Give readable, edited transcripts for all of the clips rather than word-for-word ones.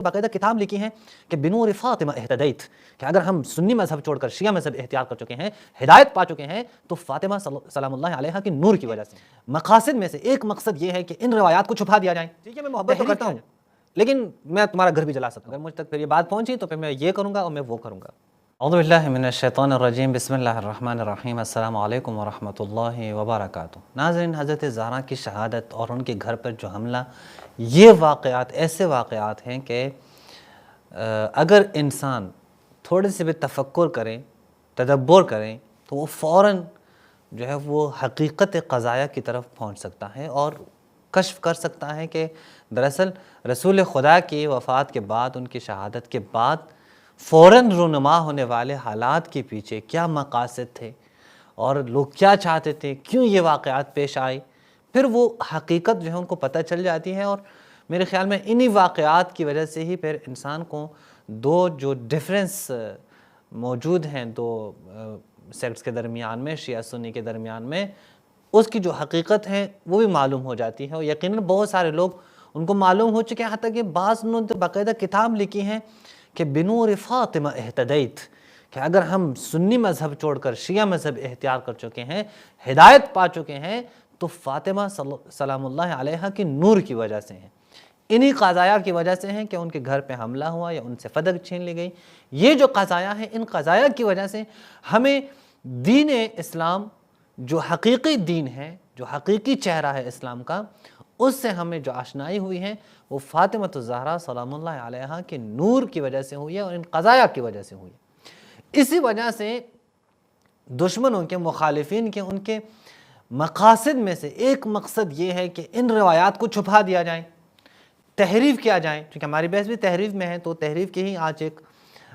باقاعدہ کتاب لکھی ہیں کہ بنور فاطمہ اہتدیت، کہ اگر ہم سنی مذہب چھوڑ کر شیعہ مذہب اختیار کر چکے ہیں، ہدایت پا چکے ہیں، تو فاطمہ سلام اللہ علیہا کے نور کی وجہ سے۔ مقاصد میں سے ایک مقصد یہ ہے کہ ان روایات کو چھپا دیا جائے۔ ٹھیک ہے، میں محبت تو کرتا ہوں لیکن میں تمہارا گھر بھی جلا سکتا ہوں، اگر مجھ تک پھر یہ بات پہنچی تو پھر میں یہ کروں گا اور میں وہ کروں گا۔ اعوذ باللہ من الشیطان الرجیم، بسم اللہ الرحمن الرحیم، السلام علیکم ورحمۃ اللہ وبرکاتہ۔ ناظرین، حضرت زہرا کی شہادت اور ان کے گھر پر جو حملہ، یہ واقعات ایسے واقعات ہیں کہ اگر انسان تھوڑے سے بھی تفکر کریں، تدبر کریں، تو وہ فوراً جو ہے وہ حقیقت قضایا کی طرف پہنچ سکتا ہے اور کشف کر سکتا ہے کہ دراصل رسول خدا کی وفات کے بعد، ان کی شہادت کے بعد فوراً رونما ہونے والے حالات کے پیچھے کیا مقاصد تھے اور لوگ کیا چاہتے تھے، کیوں یہ واقعات پیش آئے۔ پھر وہ حقیقت جو ہے ان کو پتہ چل جاتی ہے، اور میرے خیال میں انہی واقعات کی وجہ سے ہی پھر انسان کو دو جو ڈیفرنس موجود ہیں دو سیکٹس کے درمیان میں، شیعہ سنی کے درمیان میں، اس کی جو حقیقت ہے وہ بھی معلوم ہو جاتی ہے۔ اور یقیناً بہت سارے لوگ ان کو معلوم ہو چکے ہیں، حتیٰ کہ بعض انہوں نے باقاعدہ کتاب لکھی ہیں کہ بنور فاطمہ اہتدیت، کہ اگر ہم سنی مذہب چھوڑ کر شیعہ مذہب اختیار کر چکے ہیں، ہدایت پا چکے ہیں، تو فاطمہ سلام اللہ علیہا کی نور کی وجہ سے ہیں، انہی قضایا کی وجہ سے ہیں کہ ان کے گھر پہ حملہ ہوا یا ان سے فدق چھین لی گئی۔ یہ جو قضایا ہیں، ان قضایا کی وجہ سے ہمیں دین اسلام جو حقیقی دین ہے، جو حقیقی چہرہ ہے اسلام کا، اس سے ہمیں جو آشنائی ہوئی ہے وہ فاطمہ الزہرا سلام اللہ علیہا کے نور کی وجہ سے ہوئی ہے اور ان قضایا کی وجہ سے ہوئی ہے۔ اسی وجہ سے دشمنوں کے، مخالفین کے، ان کے مقاصد میں سے ایک مقصد یہ ہے کہ ان روایات کو چھپا دیا جائے، تحریف کیا جائے، کیونکہ ہماری بحث بھی تحریف میں ہے، تو تحریف کی ہی آج ایک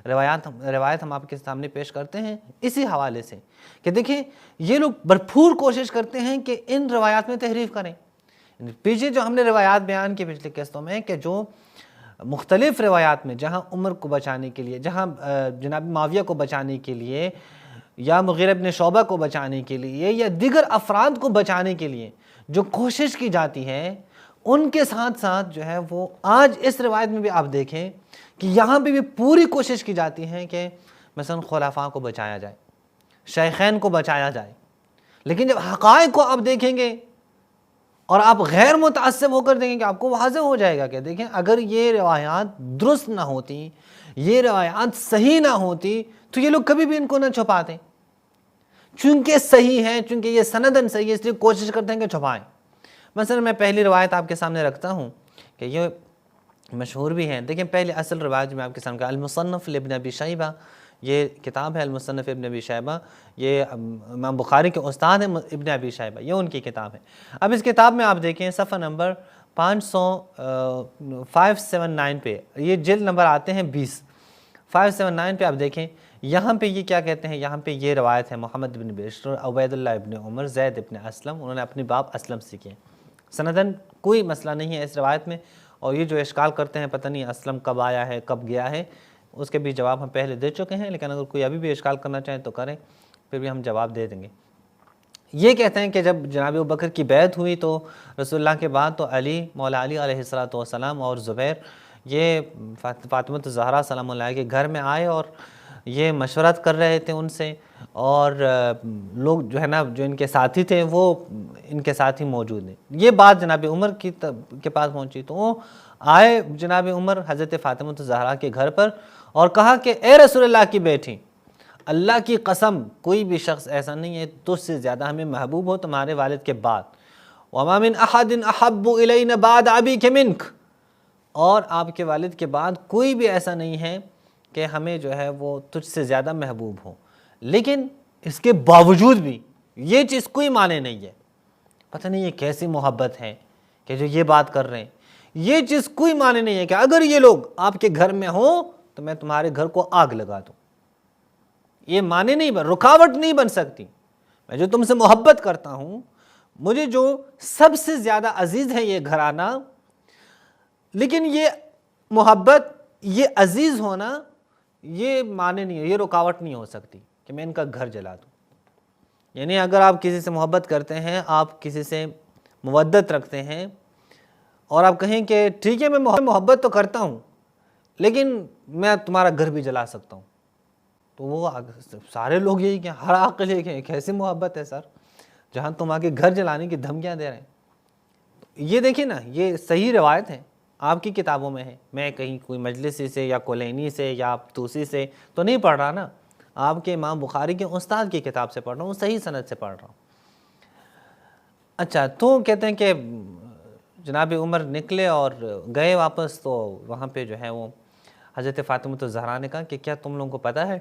روایت ہم آپ کے سامنے پیش کرتے ہیں اسی حوالے سے کہ دیکھیں یہ لوگ بھرپور کوشش کرتے ہیں کہ ان روایات میں تحریف کریں۔ پیچھے جو ہم نے روایات بیان کی پچھلی قسطوں میں، کہ جو مختلف روایات میں جہاں عمر کو بچانے کے لیے، جہاں جناب معاویہ کو بچانے کے لیے، یا مغیرہ ابن شعبہ کو بچانے کے لیے، یا دیگر افراد کو بچانے کے لیے جو کوشش کی جاتی ہے، ان کے ساتھ ساتھ جو ہے وہ آج اس روایت میں بھی آپ دیکھیں کہ یہاں پہ بھی پوری کوشش کی جاتی ہے کہ مثلا خلفاء کو بچایا جائے، شیخین کو بچایا جائے۔ لیکن جب حقائق کو آپ دیکھیں گے اور آپ غیر متعصب ہو کر دیکھیں گے، آپ کو واضح ہو جائے گا کہ دیکھیں اگر یہ روایات درست نہ ہوتی، یہ روایات صحیح نہ ہوتی، تو یہ لوگ کبھی بھی ان کو نہ چھپاتے۔ چونکہ صحیح ہیں، چونکہ یہ سندن صحیح ہے، اس لیے کوشش کرتے ہیں کہ چھپائیں۔ مثلا میں پہلی روایت آپ کے سامنے رکھتا ہوں کہ یہ مشہور بھی ہیں۔ دیکھیں پہلے اصل روایت میں آپ کے سامنے المصنف لابن ابی شیبہ، یہ کتاب ہے المصنف ابن ابی شیبہ، یہ امام بخاری کے استاد ہیں ابن ابی شیبہ، یہ ان کی کتاب ہے۔ اب اس کتاب میں آپ دیکھیں صفحہ نمبر 579 پہ، یہ جلد نمبر آتے ہیں 20، 579 پہ آپ دیکھیں یہاں پہ یہ کیا کہتے ہیں۔ یہاں پہ یہ روایت ہے محمد بن بشر، عبید اللہ ابن عمر، زید ابن اسلم، انہوں نے اپنی باپ اسلم سے کیے۔ سندن کوئی مسئلہ نہیں ہے اس روایت میں، اور یہ جو اشکال کرتے ہیں پتہ نہیں اسلم کب آیا ہے، کب گیا ہے، اس کے بھی جواب ہم پہلے دے چکے ہیں، لیکن اگر کوئی ابھی بھی اشکال کرنا چاہیں تو کریں، پھر بھی ہم جواب دے دیں گے۔ یہ کہتے ہیں کہ جب جناب ابوبکر کی بیعت ہوئی تو رسول اللہ کے بعد تو علی، مولا علی علیہ السلام اور زبیر یہ فاطمہ الزہرا سلام اللہ کے گھر میں آئے اور یہ مشورت کر رہے تھے ان سے، اور لوگ جو ہے نا جو ان کے ساتھی تھے وہ ان کے ساتھ ہی موجود ہیں۔ یہ بات جناب عمر کے پاس پہنچی تو وہ آئے جناب عمر حضرت فاطمہ الزہرا کے گھر پر اور کہا کہ اے رسول اللہ کی بیٹی، اللہ کی قسم کوئی بھی شخص ایسا نہیں ہے تجھ سے زیادہ ہمیں محبوب ہو تمہارے والد کے بعد، وَمَا مِنْ أَحَدٍ أَحَبُّ إِلَيْنَا بَعْدَ أَبِيكَ مِنْكَ، اور آپ کے والد کے بعد کوئی بھی ایسا نہیں ہے کہ ہمیں جو ہے وہ تجھ سے زیادہ محبوب ہو۔ لیکن اس کے باوجود بھی یہ چیز کوئی معنی نہیں ہے۔ پتہ نہیں یہ کیسی محبت ہے کہ جو یہ بات کر رہے ہیں۔ یہ چیز کوئی معنی نہیں ہے کہ اگر یہ لوگ آپ کے گھر میں ہوں تو میں تمہارے گھر کو آگ لگا دوں۔ یہ معنی نہیں رکاوٹ نہیں بن سکتی۔ میں جو تم سے محبت کرتا ہوں، مجھے جو سب سے زیادہ عزیز ہے یہ گھرانہ، لیکن یہ محبت، یہ عزیز ہونا، یہ معنی نہیں ہے، یہ رکاوٹ نہیں ہو سکتی کہ میں ان کا گھر جلا دوں۔ یعنی اگر آپ کسی سے محبت کرتے ہیں، آپ کسی سے مودت رکھتے ہیں، اور آپ کہیں کہ ٹھیک ہے میں محبت تو کرتا ہوں، لیکن میں تمہارا گھر بھی جلا سکتا ہوں. تو وہ سارے لوگ یہی کہ ہر عاقل یہ کہ کیسی محبت ہے سر جہاں تم آ کے گھر جلانے کی دھمکیاں دے رہے ہیں. یہ دیکھیں نا، یہ صحیح روایت ہے، آپ کی کتابوں میں ہے. میں کہیں کوئی مجلسی سے یا کلینی سے یا توسی سے تو نہیں پڑھ رہا نا، آپ کے امام بخاری کے استاد کی کتاب سے پڑھ رہا ہوں، صحیح سند سے پڑھ رہا ہوں. اچھا، تو کہتے ہیں کہ جناب عمر نکلے اور گئے واپس، تو وہاں پہ جو ہے وہ حضرت فاطمہ الزہرا نے کہا کہ کیا تم لوگوں کو پتہ ہے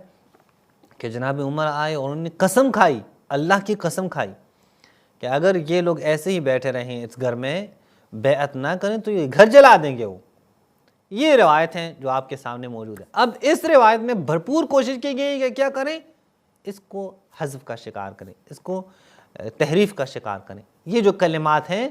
کہ جناب عمر آئے اور انہوں نے قسم کھائی، اللہ کی قسم کھائی کہ اگر یہ لوگ ایسے ہی بیٹھے رہیں اس گھر میں بیعت نہ کریں تو یہ گھر جلا دیں گے. وہ یہ روایت ہیں جو آپ کے سامنے موجود ہے. اب اس روایت میں بھرپور کوشش کی گئی کہ کیا کریں، اس کو حذف کا شکار کریں، اس کو تحریف کا شکار کریں. یہ جو کلمات ہیں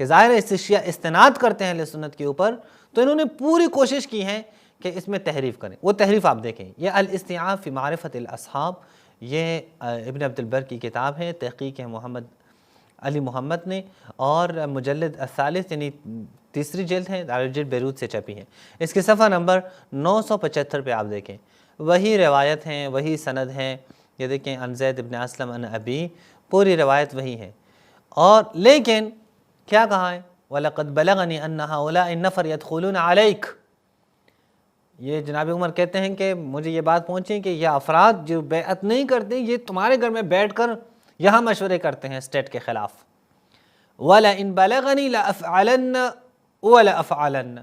کہ ظاہر ہے اس سے شیعہ استناد کرتے ہیں اہل سنت کے اوپر، تو انہوں نے پوری کوشش کی ہے کہ اس میں تحریف کریں. وہ تحریف آپ دیکھیں، یہ الاستیعاب فی معرفت الاصحاب، یہ ابن عبد البر کی کتاب ہے، تحقیق ہے محمد علی محمد نے، اور مجلد الثالث یعنی تیسری جلد ہے، دارالجلد بیروت سے چھپی ہے. اس کے صفحہ نمبر 975 پہ آپ دیکھیں، وہی روایت ہیں، وہی سند ہیں. یہ دیکھیں، عن زید بن اسلم عن ابی، پوری روایت وہی ہے. اور لیکن کیا کہا ہے، وَلَقَدْ بَلَغَنِي أَنَّ هَؤُلَاءِ النَّفَرَ يَدْخُلُونَ عَلَيْكَ. یہ جناب عمر کہتے ہیں کہ مجھے یہ بات پہنچی کہ یہ افراد جو بیعت نہیں کرتے یہ تمہارے گھر میں بیٹھ کر یہاں مشورے کرتے ہیں اسٹیٹ کے خلاف. وَلَئِن بَلَغَنِي لَأَفْعَلَنَّ وَلَأَفْعَلَنَّ،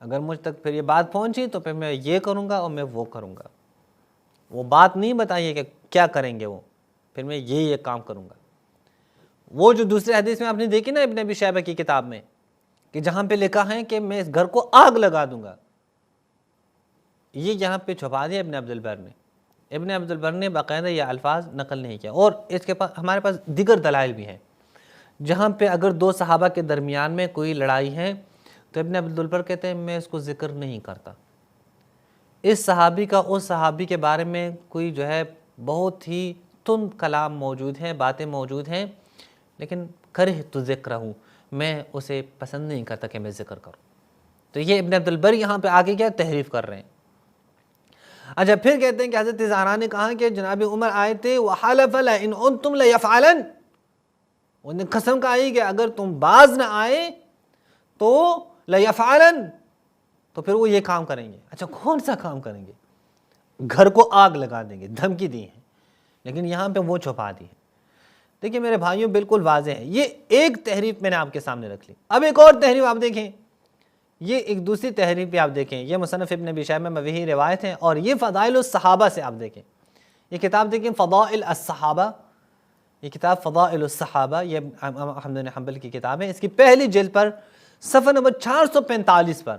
اگر مجھ تک پھر یہ بات پہنچی تو پھر میں یہ کروں گا اور میں وہ کروں گا. وہ بات نہیں بتائیے کہ کیا کریں گے وہ، پھر میں یہ کام کروں گا. وہ جو دوسرے حدیث میں آپ نے دیکھی نا ابن ابی شیبہ کی کتاب میں کہ جہاں پہ لکھا ہے کہ میں اس گھر کو آگ لگا دوں گا، یہ یہاں پہ چھپا دیا ابن عبد البر نے. ابن عبد البر نے باقاعدہ یہ الفاظ نقل نہیں کیا. اور اس کے پاس ہمارے پاس دیگر دلائل بھی ہیں جہاں پہ اگر دو صحابہ کے درمیان میں کوئی لڑائی ہے تو ابن عبد البر کہتے ہیں میں اس کو ذکر نہیں کرتا. اس صحابی کا اس صحابی کے بارے میں کوئی جو ہے بہت ہی تند کلام موجود ہیں، باتیں موجود ہیں، لیکن کرہ تو ذکر ہوں، میں اسے پسند نہیں کرتا کہ میں ذکر کروں. تو یہ ابن عبد البر یہاں پہ آگے کیا تحریف کر رہے ہیں. اچھا، پھر کہتے ہیں کہ حضرت زہرا نے کہا کہ جناب عمر آئے تھے وَحَلَفَ لَئِنْ عُدْتُمْ لَيَفْعَلَنَّ، انہوں نے قسم کھائی کہ اگر تم باز نہ آئے تو لَيَفْعَلَنَّ، تو پھر وہ یہ کام کریں گے. اچھا، کون سا کام کریں گے؟ گھر کو آگ لگا دیں گے، دھمکی دی ہے، لیکن یہاں پہ وہ چھپا دی ہے. دیکھیں میرے بھائیوں، بالکل واضح ہے. یہ ایک تحریف میں نے آپ کے سامنے رکھ لی. اب ایک اور تحریف آپ دیکھیں، یہ ایک دوسری تحریف پہ آپ دیکھیں. یہ مصنف ابن ابی شیبہ میں وہی روایت ہے، اور یہ فضائل الصحابہ سے آپ دیکھیں. یہ کتاب دیکھیں، فضائل الصحابہ، یہ کتاب فضائل الصحابہ، یہ احمد بن حنبل کی کتاب ہے. اس کی پہلی جلد پر صفحہ نمبر 445 پر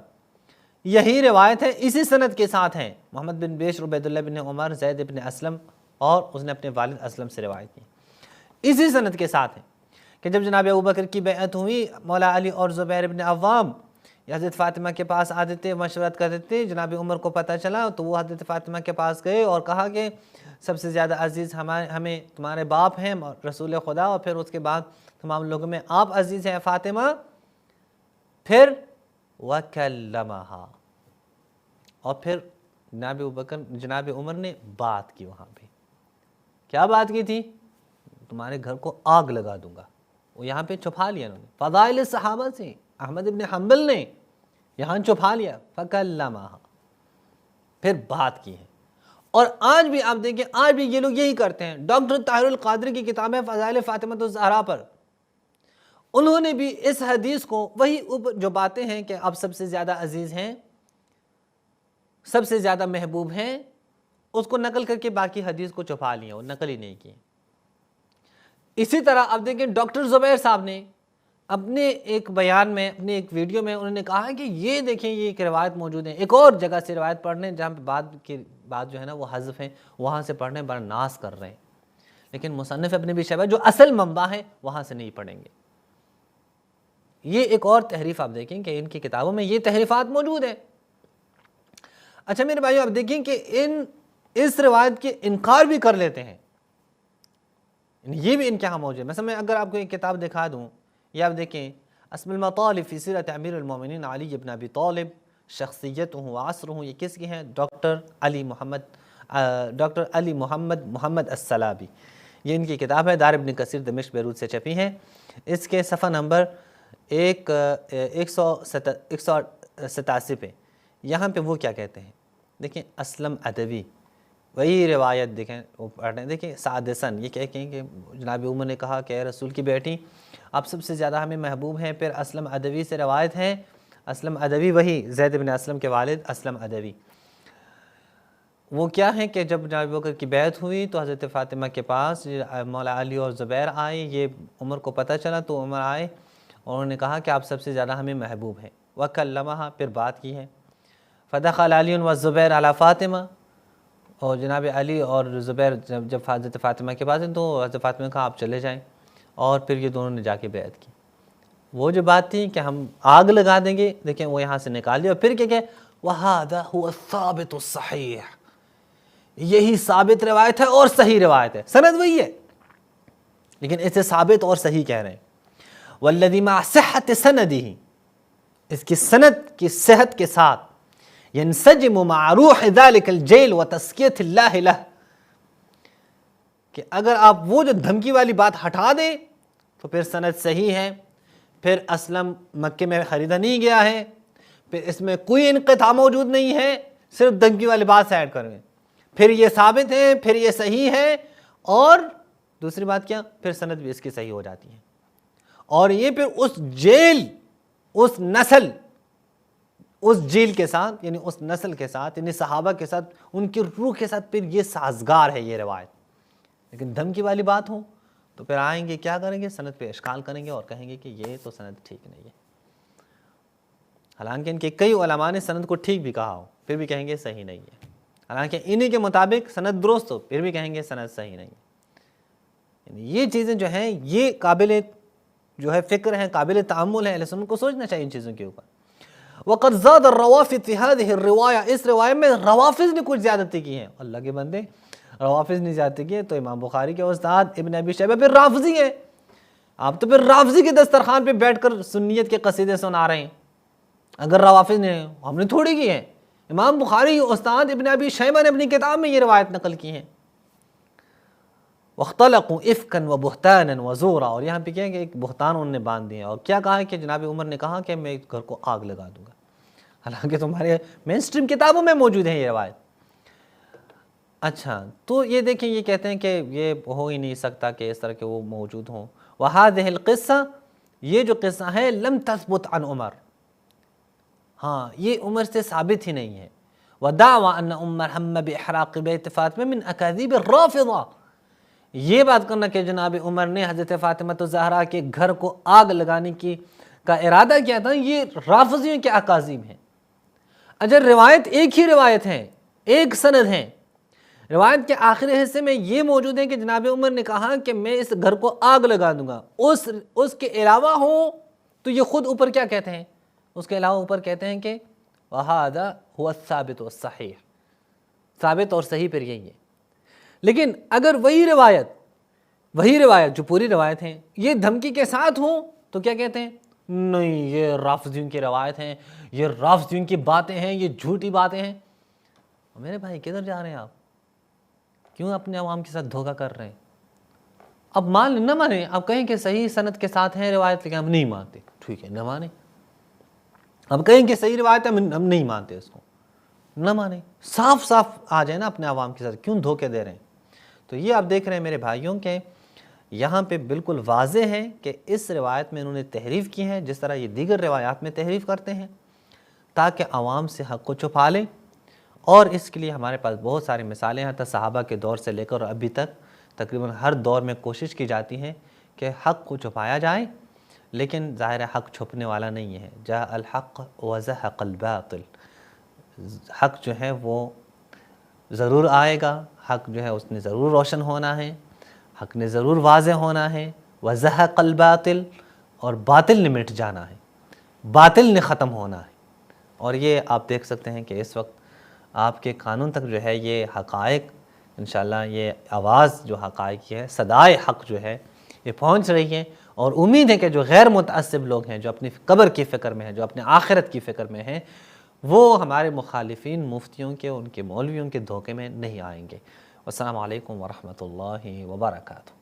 یہی روایت ہے، اسی سند کے ساتھ ہیں. محمد بن بیشر، عبید اللہ بن عمر، زید بن اسلم، اور اس نے اپنے والد اسلم سے روایت کی. اسی سند کے ساتھ ہے کہ جب جناب ابوبکر کی بیعت ہوئی، مولا علی اور زبیر بن عوام حضرت فاطمہ کے پاس آتے تھے، مشورت کرتے تھے. جناب عمر کو پتہ چلا تو وہ حضرت فاطمہ کے پاس گئے اور کہا کہ سب سے زیادہ عزیز ہمیں تمہارے باپ ہیں، رسول خدا، اور پھر اس کے بعد تمام لوگوں میں آپ عزیز ہیں فاطمہ. پھر وَكَلَّمَهَا، اور پھر جناب عمر نے بات کی. وہاں پہ کیا بات کی تھی؟ تمہارے گھر کو آگ لگا دوں گا. وہ یہاں پہ چھپا لیا انہوں نے، فضائل صحابہ سے احمد ابن حنبل نے یہاں چھپا لیا. فَكَلَّمَهَا، پھر بات کی ہے. اور آج بھی آپ دیکھیں، آج بھی یہ لوگ یہی کرتے ہیں. ڈاکٹر طاہر القادری کی کتاب ہے فضائل فاطمہ الزہرا پر، انہوں نے بھی اس حدیث کو وہی جو باتیں ہیں کہ آپ سب سے زیادہ عزیز ہیں، سب سے زیادہ محبوب ہیں، اس کو نقل کر کے باقی حدیث کو چھپا لیا، اور نقل ہی نہیں کی. اسی طرح آپ دیکھیں ڈاکٹر زبیر صاحب نے اپنے ایک بیان میں، اپنے ایک ویڈیو میں انہوں نے کہا کہ یہ دیکھیں یہ ایک روایت موجود ہے. ایک اور جگہ سے روایت پڑھ رہے ہیں جہاں پہ بات جو ہے نا وہ حذف ہے، وہاں سے پڑھ رہے ہیں، بڑا ناز کر رہے ہیں. لیکن مصنف ابن ابی شیبہ جو اصل منبع ہے وہاں سے نہیں پڑھیں گے. یہ ایک اور تحریف آپ دیکھیں کہ ان کی کتابوں میں یہ تحریفات موجود ہیں. اچھا میرے بھائیو، آپ دیکھیں کہ اس روایت کے انکار بھی کر لیتے ہیں. یہ بھی ان کے ہاں موجود ہے. مثلا میں اگر آپ کو ایک کتاب دکھا دوں، یہ آپ دیکھیں اسم المطالب فی سیرت امیر المومنین علی بن ابی طالب، شخصیت ہوں عصر ہوں، یہ کس کی ہیں؟ ڈاکٹر علی محمد محمد السلابی، یہ ان کی کتاب ہے، دار ابن کثیر دمشق بیروت سے چھپی ہیں۔ اس کے صفحہ نمبر 187 پہ یہاں پہ وہ کیا کہتے ہیں، دیکھیں اسلم ادوی وہی روایت دیکھیں وہ پڑھ رہے ہیں، دیکھیں سادسن یہ کہیں کہ جناب عمر نے کہا کہ اے رسول کی بیٹی آپ سب سے زیادہ ہمیں محبوب ہیں۔ پھر اسلم ادوی سے روایت ہے، اسلم ادوی وہی زید بن اسلم کے والد اسلم ادوی، وہ کیا ہے کہ جب جناب بکر کی بیعت ہوئی تو حضرت فاطمہ کے پاس مولا علی اور زبیر آئے، یہ عمر کو پتہ چلا تو عمر آئے اور انہوں نے کہا کہ آپ سب سے زیادہ ہمیں محبوب ہیں، وکلمہا پھر بات کی ہے، فدخل علی والزبیر علی فاطمہ، اور جناب علی اور زبیر جب حضرت فاطمہ کے پاس ہیں تو حضرت فاطمہ نے کہا آپ چلے جائیں، اور پھر یہ دونوں نے جا کے بیعت کی۔ وہ جو بات تھی کہ ہم آگ لگا دیں گے، دیکھیں وہ یہاں سے نکال دیا، اور پھر کیا کہ وَهَذَا هُوَ الثَّابِتُ الصَّحِيحُ، یہی ثابت روایت ہے اور صحیح روایت ہے، سند وہی ہے لیکن اسے ثابت اور صحیح کہہ رہے ہیں۔ وَالَّذِي مَعَ صِحَّةِ سَنَدِهِ، اس کی سند کی صحت کے ساتھ، ينسجم مع روح ذلك الجیل وتزکیۃ اللہ لہ، کہ اگر آپ وہ جو دھمکی والی بات ہٹا دیں تو پھر سند صحیح ہے، پھر اسلم مکے میں خریدا نہیں گیا ہے، پھر اس میں کوئی انقطاع موجود نہیں ہے، صرف دھمکی والی بات سے ایڈ کریں، پھر یہ ثابت ہے، پھر یہ صحیح ہے، اور دوسری بات کیا، پھر سند بھی اس کی صحیح ہو جاتی ہے، اور یہ پھر اس جیل، اس نسل، اس جیل کے ساتھ یعنی اس نسل کے ساتھ یعنی صحابہ کے ساتھ، ان کی روح کے ساتھ پھر یہ سازگار ہے یہ روایت۔ لیکن دھمکی والی بات ہو تو پھر آئیں گے کیا کریں گے، سند پہ اشکال کریں گے اور کہیں گے کہ یہ تو سند ٹھیک نہیں ہے، حالانکہ ان کے کئی علماء نے سند کو ٹھیک بھی کہا ہو پھر بھی کہیں گے صحیح نہیں ہے، حالانکہ انہی کے مطابق سند درست ہو پھر بھی کہیں گے سند صحیح نہیں ہے۔ یعنی یہ چیزیں جو ہیں یہ قابل جو ہے فکر ہیں، قابل تأمل ہیں، اہل سنت کو سوچنا چاہیے ان چیزوں کے اوپر۔ وقد زاد الروافض في هذه الرواية، اس روایت میں روافض نے کچھ زیادتی کی ہیں، اللہ کے بندے روافض نے زیادتی کی ہے تو امام بخاری کے استاد ابن ابی شیبہ پھر رافضی ہیں، آپ تو پھر رافضی کے دسترخوان پہ بیٹھ کر سنیت کے قصیدے سنا رہے ہیں، اگر روافض نے، ہم نے تھوڑی کی ہیں، امام بخاری استاد ابن ابی شیبہ نے اپنی کتاب میں یہ روایت نقل کی ہیں۔ واختلقوا افکا وبہتانا وزورا، اور یہاں پہ کیا ہے کہ ایک بہتان انہوں نے باندھ دیا، اور کیا کہا ہے کہ جناب عمر نے کہا کہ میں گھر کو آگ لگا دوں گا، حالانکہ تمہارے مین سٹریم کتابوں میں موجود ہے یہ روایت۔ اچھا تو یہ دیکھیں یہ کہتے ہیں کہ یہ ہو ہی نہیں سکتا کہ اس طرح کے وہ موجود ہوں۔ وَهَذِهِ الْقِصَّةِ، یہ جو قصہ ہے، لم تثبت عن عمر، ہاں یہ عمر سے ثابت ہی نہیں ہے۔ وَدَعْوَى أَنَّ عُمَّرْ هَمَّ بِإِحْرَاقِ بَيْتِ فاطمہ من اکاذیب الرافضہ، یہ بات کرنا کہ جناب عمر نے حضرت فاطمہ الزہرا کے گھر کو آگ لگانے کا ارادہ کیا تھا، یہ رافضیوں کے اکاذیب ہیں۔ اجر روایت ایک ہی روایت ہے، ایک سند ہے، روایت کے آخری حصے میں یہ موجود ہے کہ جناب عمر نے کہا کہ میں اس گھر کو آگ لگا دوں گا، اس کے علاوہ ہو تو یہ خود اوپر کیا کہتے ہیں، اس کے علاوہ اوپر کہتے ہیں کہ وَهَذَا هُوَ الثَّابِتُ الصَّحِيحُ، ثابت اور صحیح پھر یہی ہے۔ لیکن اگر وہی روایت جو پوری روایت ہے یہ دھمکی کے ساتھ ہو تو کیا کہتے ہیں، نہیں یہ رافضیوں کی روایت ہیں، یہ رافضیوں کی باتیں ہیں، یہ جھوٹی باتیں ہیں۔ میرے بھائی کدھر جا رہے ہیں آپ، کیوں اپنے عوام کے ساتھ دھوکہ کر رہے ہیں؟ اب نہ مانیں، اب کہیں کہ صحیح سند کے ساتھ ہیں روایت لیکن ہم نہیں مانتے، ٹھیک ہے نہ مانیں، اب کہیں کہ صحیح روایت ہے ہم نہیں مانتے، اس کو نہ مانیں، صاف صاف آ جائیں نا اپنے عوام کے ساتھ، کیوں دھوکے دے رہے ہیں؟ تو یہ آپ دیکھ رہے ہیں میرے بھائیوں کہ یہاں پہ بالکل واضح ہے کہ اس روایت میں انہوں نے تحریف کی ہے، جس طرح یہ دیگر روایات میں تحریف کرتے ہیں تاکہ عوام سے حق کو چھپا لیں، اور اس کے لیے ہمارے پاس بہت ساری مثالیں ہیں، صحابہ کے دور سے لے کر ابھی تک تقریباً ہر دور میں کوشش کی جاتی ہے کہ حق کو چھپایا جائے، لیکن ظاہر حق چھپنے والا نہیں ہے، جاء الحق وزهق الباطل، حق جو ہے وہ ضرور آئے گا، حق جو ہے اس نے ضرور روشن ہونا ہے، حق نے ضرور واضح ہونا ہے، وزهق الباطل، اور باطل نے مٹ جانا ہے، باطل نے ختم ہونا ہے۔ اور یہ آپ دیکھ سکتے ہیں کہ اس وقت آپ کے قانون تک جو ہے یہ حقائق انشاءاللہ، یہ آواز جو حقائق کی ہے، صدائے حق جو ہے یہ پہنچ رہی ہے، اور امید ہے کہ جو غیر متعصب لوگ ہیں، جو اپنی قبر کی فکر میں ہیں، جو اپنے آخرت کی فکر میں ہیں، وہ ہمارے مخالفین مفتیوں کے، ان کے مولویوں کے دھوکے میں نہیں آئیں گے۔ والسلام علیکم ورحمۃ اللہ وبرکاتہ۔